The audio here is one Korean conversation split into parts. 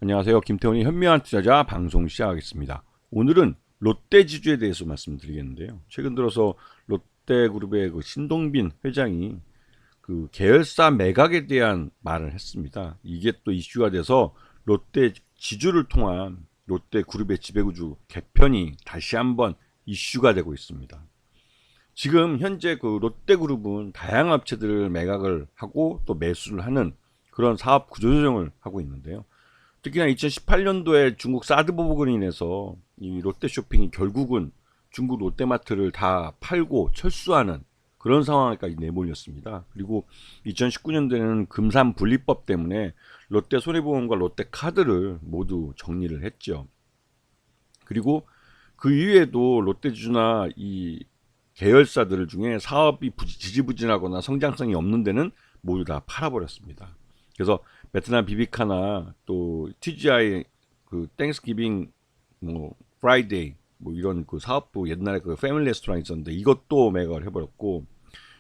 안녕하세요. 김태훈의 현명한 투자자 방송 시작하겠습니다. 오늘은 롯데지주에 대해서 말씀드리겠는데요. 최근 들어서 롯데그룹의 그 신동빈 회장이 그 계열사 매각에 대한 말을 했습니다. 이게 또 이슈가 돼서 롯데지주를 통한 롯데그룹의 지배구조 개편이 다시 한번 이슈가 되고 있습니다. 지금 현재 그 롯데그룹은 다양한 업체들을 매각을 하고 또 매수를 하는 그런 사업 구조조정을 하고 있는데요. 특히나 2018년도에 중국 사드 보복으로 인해서 이 롯데쇼핑이 결국은 중국 롯데마트를 다 팔고 철수하는 그런 상황까지 내몰렸습니다. 그리고 2019년도에는 금산분리법 때문에 롯데 손해보험과 롯데카드를 모두 정리를 했죠. 그리고 그 이후에도 롯데지주나 이 계열사들 중에 사업이 지지부진하거나 성장성이 없는 데는 모두 다 팔아버렸습니다. 그래서 베트남 비비카나 또 TGI 그 땡스기빙 뭐 프라이데이 뭐 이런 그 사업도 옛날에 그 패밀리 레스토랑 있었는데 이것도 매각을 해버렸고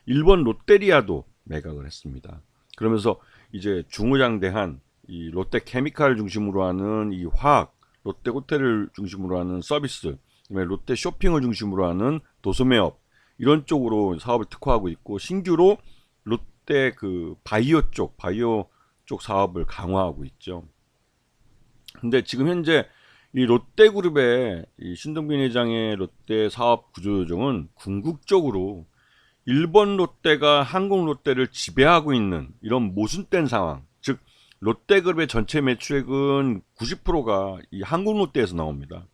일본 롯데리아도 매각을 했습니다. 그러면서 이제 중후장대한 이 롯데케미칼 중심으로 하는 이 화학, 롯데 호텔을 중심으로 하는 서비스, 그다음에 롯데 쇼핑을 중심으로 하는 도소매업 이런 쪽으로 사업을 특화하고 있고 신규로 롯데 그 바이오 쪽 사업을 강화하고 있죠. 근데 지금 현재 이 롯데그룹의 이 신동빈 회장의 롯데 사업 구조조정은 궁극적으로 일본 롯데가 한국 롯데를 지배하고 있는 이런 모순된 상황. 즉 롯데그룹의 전체 매출액은 90%가 이 한국 롯데에서 나옵니다.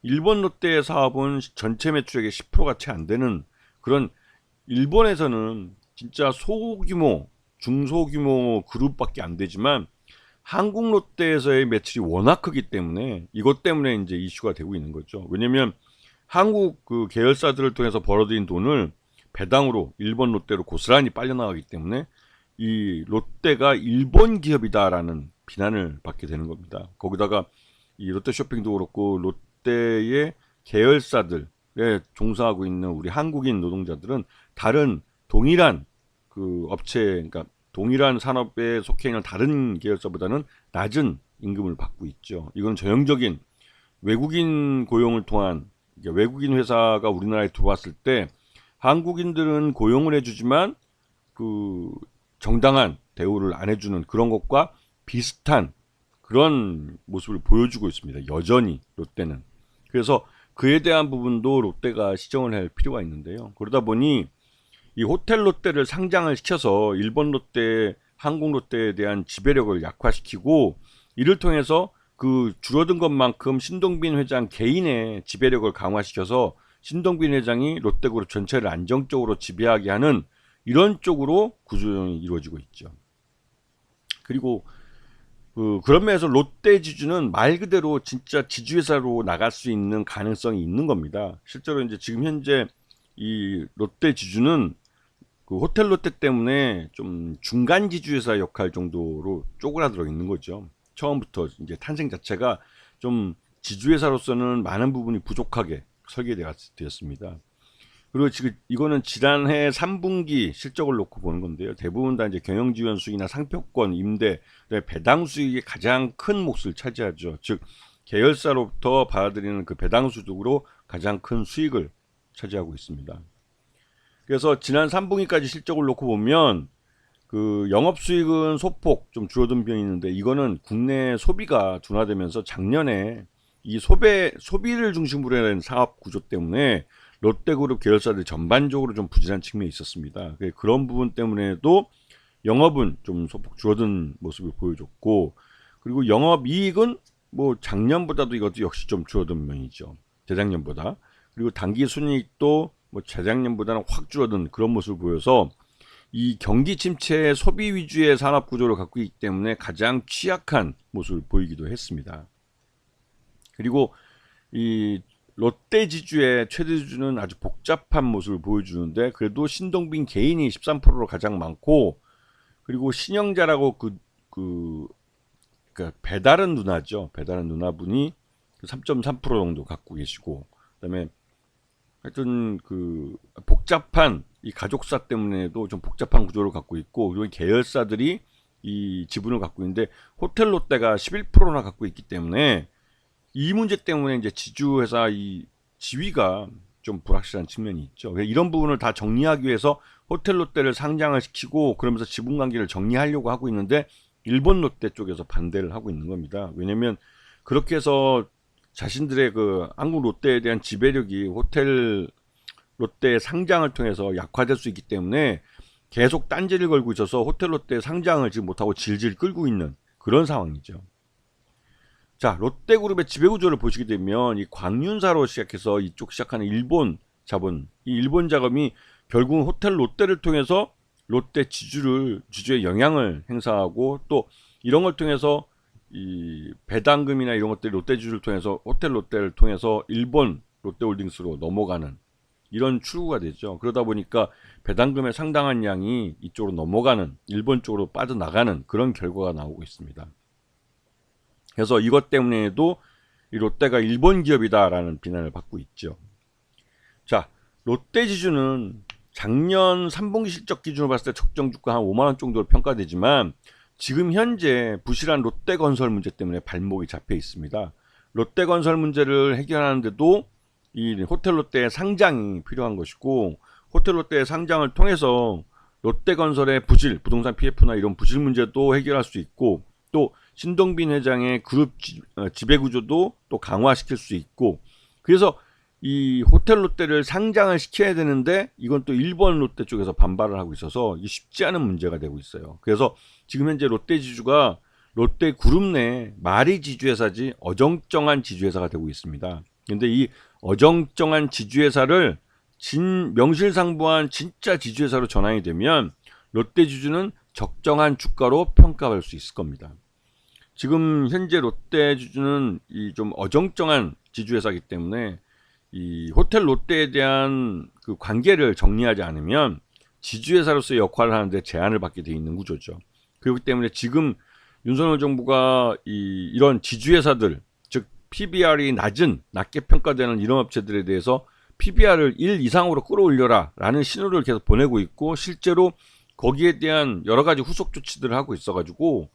일본 롯데의 사업은 전체 매출액의 10%가 채 안 되는 그런 일본에서는 진짜 소규모, 중소규모 그룹밖에 안 되지만 한국 롯데에서의 매출이 워낙 크기 때문에 이것 때문에 이제 이슈가 되고 있는 거죠. 왜냐면 한국 그 계열사들을 통해서 벌어들인 돈을 배당으로 일본 롯데로 고스란히 빨려나가기 때문에 이 롯데가 일본 기업이다라는 비난을 받게 되는 겁니다. 거기다가 이 롯데쇼핑도 그렇고 롯데의 계열사들에 종사하고 있는 우리 한국인 노동자들은 다른 동일한 그 업체, 그러니까 동일한 산업에 속해 있는 다른 계열사보다는 낮은 임금을 받고 있죠. 이건 전형적인 외국인 고용을 통한 외국인 회사가 우리나라에 들어왔을 때 한국인들은 고용을 해주지만 그 정당한 대우를 안 해주는 그런 것과 비슷한 그런 모습을 보여주고 있습니다. 여전히 롯데는. 그래서 그에 대한 부분도 롯데가 시정을 할 필요가 있는데요. 그러다 보니 이 호텔 롯데를 상장을 시켜서 일본 롯데, 한국 롯데에 대한 지배력을 약화시키고 이를 통해서 그 줄어든 것만큼 신동빈 회장 개인의 지배력을 강화시켜서 신동빈 회장이 롯데그룹 전체를 안정적으로 지배하게 하는 이런 쪽으로 구조조정이 이루어지고 있죠. 그리고 그런 면에서 롯데지주는 말 그대로 진짜 지주회사로 나갈 수 있는 가능성이 있는 겁니다. 실제로 이제 지금 현재 이 롯데지주는 그 호텔 롯데 때문에 좀 중간 지주회사 역할 정도로 쪼그라들어 있는 거죠. 처음부터 이제 탄생 자체가 좀 지주회사로서는 많은 부분이 부족하게 설계되었습니다. 그리고 지금 이거는 지난해 3분기 실적을 놓고 보는 건데요. 대부분 다 이제 경영 지원 수익이나 상표권, 임대, 배당 수익이 가장 큰 몫을 차지하죠. 즉 계열사로부터 받아들이는 그 배당 소득으로 가장 큰 수익을 차지하고 있습니다. 그래서 지난 3분기까지 실적을 놓고 보면 그 영업 수익은 소폭 좀 줄어든 편이 있는데 이거는 국내 소비가 둔화되면서 작년에 이 소비를 중심으로 하는 사업 구조 때문에 롯데그룹 계열사들 전반적으로 좀 부진한 측면이 있었습니다. 그런 부분 때문에도 영업은 좀 소폭 줄어든 모습을 보여줬고 그리고 영업이익은 뭐 작년보다도 이것도 역시 좀 줄어든 면이죠. 재작년보다. 그리고 당기 순이익도 뭐 재작년보다는 확 줄어든 그런 모습을 보여서 이 경기 침체의 소비 위주의 산업 구조를 갖고 있기 때문에 가장 취약한 모습을 보이기도 했습니다. 그리고 이 롯데지주의 최대 주주는 아주 복잡한 모습을 보여주는데 그래도 신동빈 개인이 13%로 가장 많고 그리고 신영자라고 그러니까 배다른 누나죠. 배다른 누나분이 3.3% 정도 갖고 계시고 그다음에 하여튼 그 복잡한 이 가족사 때문에도 좀 복잡한 구조를 갖고 있고 그리고 계열사들이 이 지분을 갖고 있는데 호텔 롯데가 11%나 갖고 있기 때문에 이 문제 때문에 이제 지주회사 이 지위가 좀 불확실한 측면이 있죠. 이런 부분을 다 정리하기 위해서 호텔 롯데를 상장을 시키고 그러면서 지분 관계를 정리하려고 하고 있는데 일본 롯데 쪽에서 반대를 하고 있는 겁니다. 왜냐면 그렇게 해서 자신들의 그 한국 롯데에 대한 지배력이 호텔 롯데의 상장을 통해서 약화될 수 있기 때문에 계속 딴지를 걸고 있어서 호텔 롯데 상장을 지금 못하고 질질 끌고 있는 그런 상황이죠. 자, 롯데그룹의 지배구조를 보시게 되면 이 광윤사로 시작해서 이쪽 시작하는 일본 자본, 이 일본 자금이 결국은 호텔 롯데를 통해서 롯데 지주에 영향을 행사하고 또 이런 걸 통해서 이 배당금이나 이런 것들이 롯데 지주를 통해서 호텔 롯데를 통해서 일본 롯데홀딩스로 넘어가는 이런 추구가 되죠. 그러다 보니까 배당금의 상당한 양이 이쪽으로 넘어가는 일본 쪽으로 빠져나가는 그런 결과가 나오고 있습니다. 그래서 이것 때문에도 이 롯데가 일본 기업이다라는 비난을 받고 있죠. 자, 롯데 지주는 작년 3분기 실적 기준으로 봤을 때 적정 주가 한 5만 원 정도로 평가되지만 지금 현재 부실한 롯데건설 문제 때문에 발목이 잡혀 있습니다. 롯데건설 문제를 해결하는데도 이 호텔 롯데의 상장이 필요한 것이고 호텔 롯데의 상장을 통해서 롯데건설의 부실, 부동산 PF나 이런 부실 문제도 해결할 수 있고 또 신동빈 회장의 그룹 지배구조도 또 강화시킬 수 있고 그래서 이 호텔 롯데를 상장을 시켜야 되는데 이건 또 일본 롯데 쪽에서 반발을 하고 있어서 이게 쉽지 않은 문제가 되고 있어요. 그래서 지금 현재 롯데 지주가 롯데 그룹 내 말이 지주회사지 어정쩡한 지주회사가 되고 있습니다. 근데 이 어정쩡한 지주회사를 명실상부한 진짜 지주회사로 전환이 되면 롯데 지주는 적정한 주가로 평가할 수 있을 겁니다. 지금 현재 롯데 지주는 이 좀 어정쩡한 지주회사이기 때문에 이 호텔 롯데에 대한 그 관계를 정리하지 않으면 지주회사로서의 역할을 하는데 제한을 받게 돼 있는 구조죠. 그렇기 때문에 지금 윤석열 정부가 이런 지주회사들 즉 PBR이 낮게 평가되는 이런 업체들에 대해서 PBR을 1 이상으로 끌어올려라 라는 신호를 계속 보내고 있고 실제로 거기에 대한 여러 가지 후속 조치들을 하고 있어가지고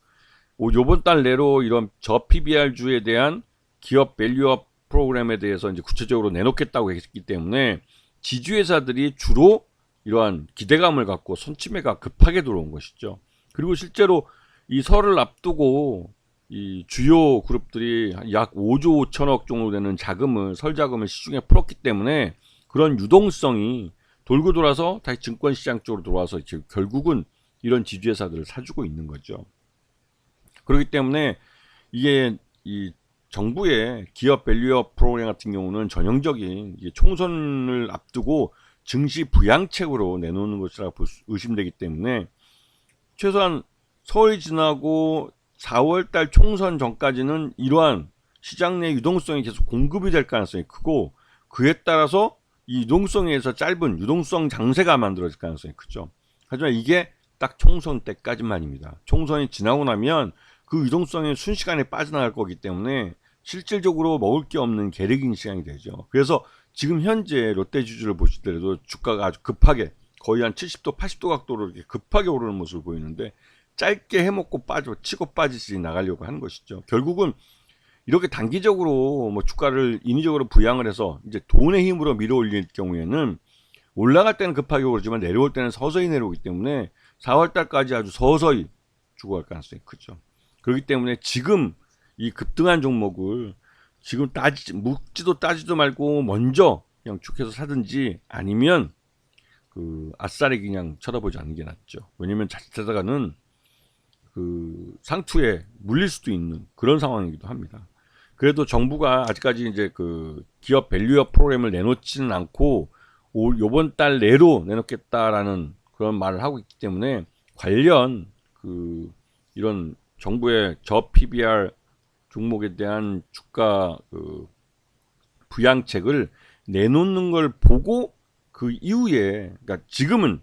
요번 달 내로 이런 저 PBR주에 대한 기업 밸류업 프로그램에 대해서 이제 구체적으로 내놓겠다고 했기 때문에 지주회사들이 주로 이러한 기대감을 갖고 선침해가 급하게 들어온 것이죠. 그리고 실제로 이 설을 앞두고 이 주요 그룹들이 약 5조 5천억 정도 되는 설 자금을 시중에 풀었기 때문에 그런 유동성이 돌고 돌아서 다시 증권시장 쪽으로 돌아와서 결국은 이런 지주회사들을 사주고 있는 거죠. 그렇기 때문에 이게 이 정부의 기업 밸류업 프로그램 같은 경우는 전형적인 총선을 앞두고 증시 부양책으로 내놓는 것이라 의심되기 때문에 최소한 설이 지나고 4월달 총선 전까지는 이러한 시장 내 유동성이 계속 공급이 될 가능성이 크고 그에 따라서 이 유동성에서 짧은 유동성 장세가 만들어질 가능성이 크죠. 하지만 이게 딱 총선 때까지만입니다. 총선이 지나고 나면 그 유동성이 순식간에 빠져나갈 거기 때문에 실질적으로 먹을 게 없는 계륵인 시장이 되죠. 그래서 지금 현재 롯데 지주를 보시더라도 주가가 아주 급하게 거의 한 70도 80도 각도로 이렇게 급하게 오르는 모습을 보이는데 짧게 해먹고 치고 빠지지 나가려고 하는 것이죠. 결국은 이렇게 단기적으로 뭐 주가를 인위적으로 부양을 해서 이제 돈의 힘으로 밀어 올릴 경우에는 올라갈 때는 급하게 오르지만 내려올 때는 서서히 내려오기 때문에 4월 달까지 아주 서서히 죽어갈 가능성이 크죠. 그렇기 때문에 지금 이 급등한 종목을 지금 묵지도 따지도 말고 먼저 그냥 쭉 해서 사든지 아니면 그 아싸리 그냥 쳐다보지 않는 게 낫죠. 왜냐면 자칫하다가는 그 상투에 물릴 수도 있는 그런 상황이기도 합니다. 그래도 정부가 아직까지 이제 그 기업 밸류업 프로그램을 내놓지는 않고 요번 달 내로 내놓겠다라는 그런 말을 하고 있기 때문에 관련 그 이런 정부의 저 PBR 종목에 대한 주가 그 부양책을 내놓는 걸 보고 그 이후에 그러니까 지금은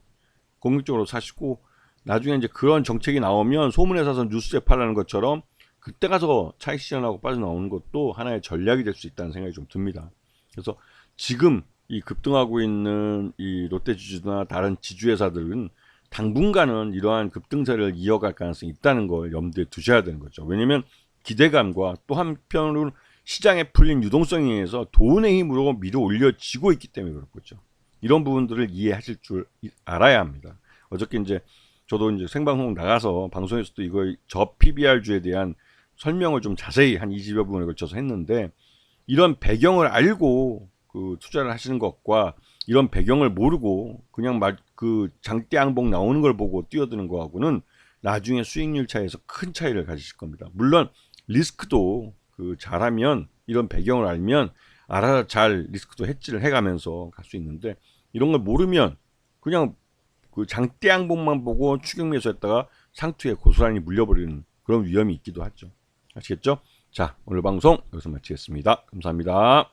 공격적으로 사시고 나중에 이제 그런 정책이 나오면 소문에 사서 뉴스에 팔라는 것처럼 그때 가서 차익 실현하고 빠져나오는 것도 하나의 전략이 될 수 있다는 생각이 좀 듭니다. 그래서 지금 이 급등하고 있는 이 롯데 지주나 다른 지주회사들은 당분간은 이러한 급등세를 이어갈 가능성이 있다는 걸 염두에 두셔야 되는 거죠. 왜냐면 기대감과 또 한편으로 시장에 풀린 유동성에 의해서 돈의 힘으로 밀어 올려지고 있기 때문에 그렇겠죠. 이런 부분들을 이해하실 줄 알아야 합니다. 어저께 이제 저도 이제 생방송 나가서 방송에서도 이거 저 PBR주에 대한 설명을 좀 자세히 한 20여 분에 걸쳐서 했는데, 이런 배경을 알고 그 투자를 하시는 것과 이런 배경을 모르고 그냥 그 장대 양봉 나오는 걸 보고 뛰어드는 거하고는 나중에 수익률 차이에서 큰 차이를 가지실 겁니다. 물론 리스크도 그 잘하면, 이런 배경을 알면 알아서 잘 리스크도 해지를 해가면서 갈 수 있는데, 이런 걸 모르면 그냥 그 장대 양봉만 보고 추격 매수했다가 상투에 고스란히 물려버리는 그런 위험이 있기도 하죠. 아시겠죠? 자, 오늘 방송 여기서 마치겠습니다. 감사합니다.